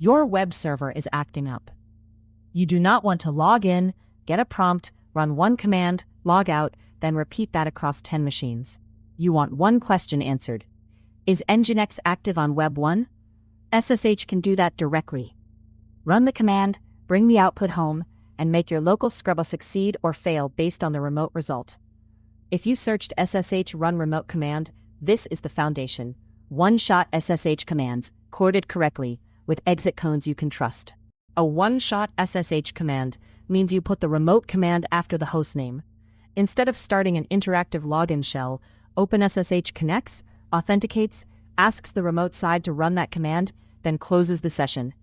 Your web server is acting up. You do not want to log in, get a prompt, run one command, log out, then repeat that across 10 machines. You want one question answered. Is nginx active on web 1? SSH can do that directly. Run the command, bring the output home, and make your local scrubber succeed or fail based on the remote result. If you searched SSH run remote command, this is the foundation. One-shot SSH commands, coded correctly, with exit codes you can trust. A one-shot SSH command means you put the remote command after the hostname. Instead of starting an interactive login shell, OpenSSH connects, authenticates, asks the remote side to run that command, then closes the session.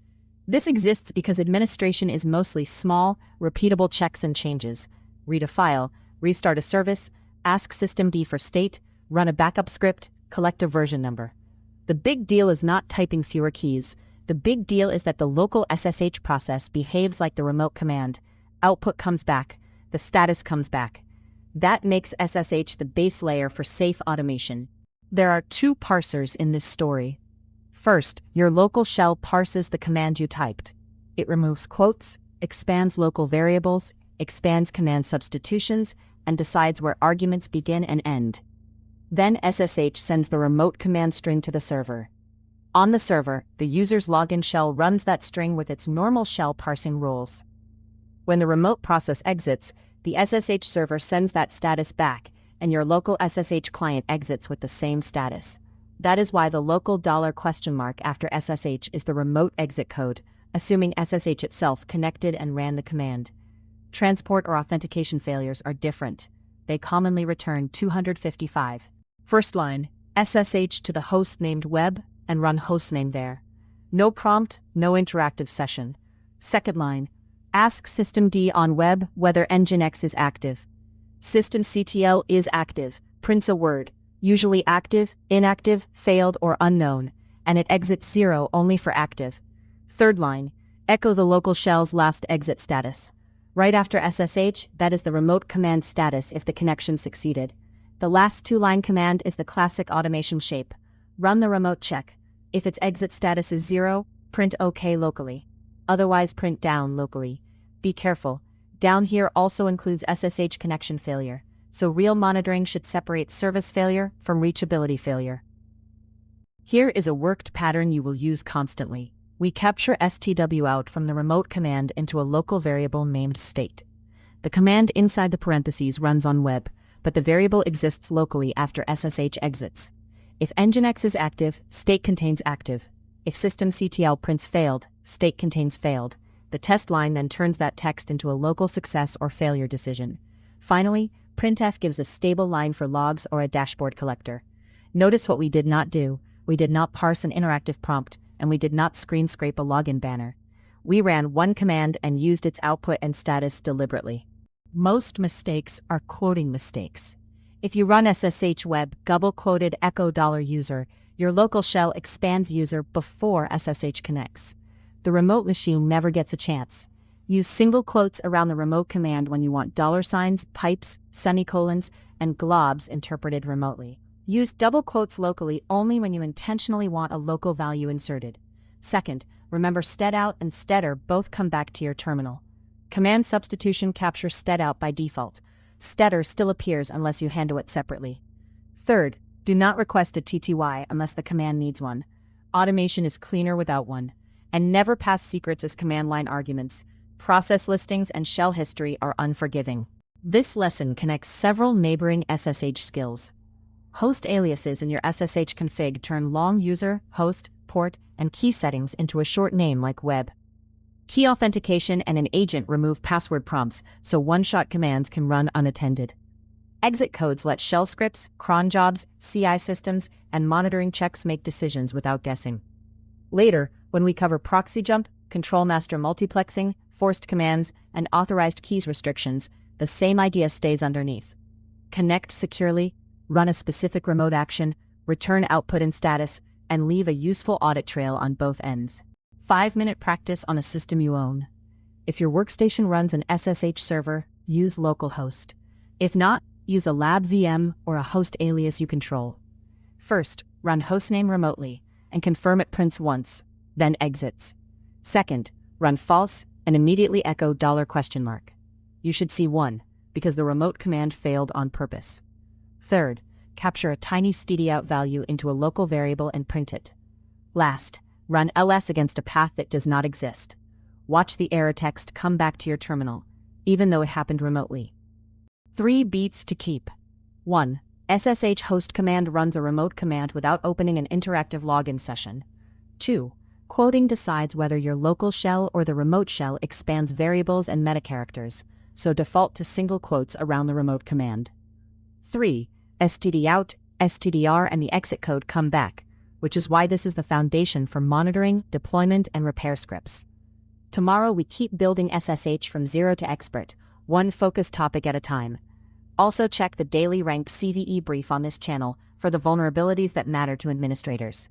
This exists because administration is mostly small, repeatable checks and changes. Read a file, restart a service, ask systemd for state, run a backup script, collect a version number. The big deal is not typing fewer keys. The big deal is that the local SSH process behaves like the remote command. Output comes back, the status comes back. That makes SSH the base layer for safe automation. There are two parsers in this story. First, your local shell parses the command you typed. It removes quotes, expands local variables, expands command substitutions, and decides where arguments begin and end. Then SSH sends the remote command string to the server. On the server, the user's login shell runs that string with its normal shell parsing rules. When the remote process exits, the SSH server sends that status back, and your local SSH client exits with the same status. That is why the local $? After SSH is the remote exit code, assuming SSH itself connected and ran the command. Transport or authentication failures are different. They commonly return 255. First line, SSH to the host named web, and run hostname there. No prompt, no interactive session. Second line, ask systemd on web whether nginx is active. Systemctl is active, prints a word, usually active, inactive, failed, or unknown, and it exits 0 only for active. Third line, echo the local shell's last exit status. Right after SSH, that is the remote command status if the connection succeeded. The last two-line command is the classic automation shape. Run the remote check. If its exit status is 0, print OK locally. Otherwise print down locally. Be careful. Down here also includes SSH connection failure, so real monitoring should separate service failure from reachability failure. Here is a worked pattern you will use constantly. We capture stdout from the remote command into a local variable named state. The command inside the parentheses runs on web, but the variable exists locally after SSH exits. If nginx is active, state contains active. If systemctl prints failed, state contains failed. The test line then turns that text into a local success or failure decision. Finally, printf gives a stable line for logs or a dashboard collector. Notice what we did not do. We did not parse an interactive prompt, and we did not screen scrape a login banner. We ran one command and used its output and status deliberately. Most mistakes are quoting mistakes. If you run SSH web double-quoted echo $user, your local shell expands user before SSH connects. The remote machine never gets a chance. Use single quotes around the remote command when you want $signs, pipes, semicolons, and globs interpreted remotely. Use double quotes locally only when you intentionally want a local value inserted. Second, remember stdout and stderr both come back to your terminal. Command substitution captures stdout by default. Stderr still appears unless you handle it separately. Third, do not request a TTY unless the command needs one. Automation is cleaner without one. And never pass secrets as command line arguments. Process listings and shell history are unforgiving. This lesson connects several neighboring SSH skills. Host aliases in your SSH config turn long user, host, port, and key settings into a short name like web. Key authentication and an agent remove password prompts so one-shot commands can run unattended. Exit codes let shell scripts, cron jobs, CI systems, and monitoring checks make decisions without guessing. Later, when we cover proxy jump, control master multiplexing, forced commands, and authorized keys restrictions, the same idea stays underneath. Connect securely, run a specific remote action, return output and status, and leave a useful audit trail on both ends. 5-minute practice on a system you own. If your workstation runs an SSH server, use localhost. If not, use a lab VM or a host alias you control. First, run hostname remotely, and confirm it prints once, then exits. Second, run false and immediately echo $? You should see 1, because the remote command failed on purpose. Third, capture a tiny stdout value into a local variable and print it. Last, run ls against a path that does not exist. Watch the error text come back to your terminal, even though it happened remotely. 3 beats to keep. 1. SSH host command runs a remote command without opening an interactive login session. 2. Quoting decides whether your local shell or the remote shell expands variables and metacharacters, so default to single quotes around the remote command. 3. stdout, stderr, and the exit code come back, which is why this is the foundation for monitoring, deployment, and repair scripts. Tomorrow we keep building SSH from zero to expert, one focused topic at a time. Also check the daily ranked CVE brief on this channel for the vulnerabilities that matter to administrators.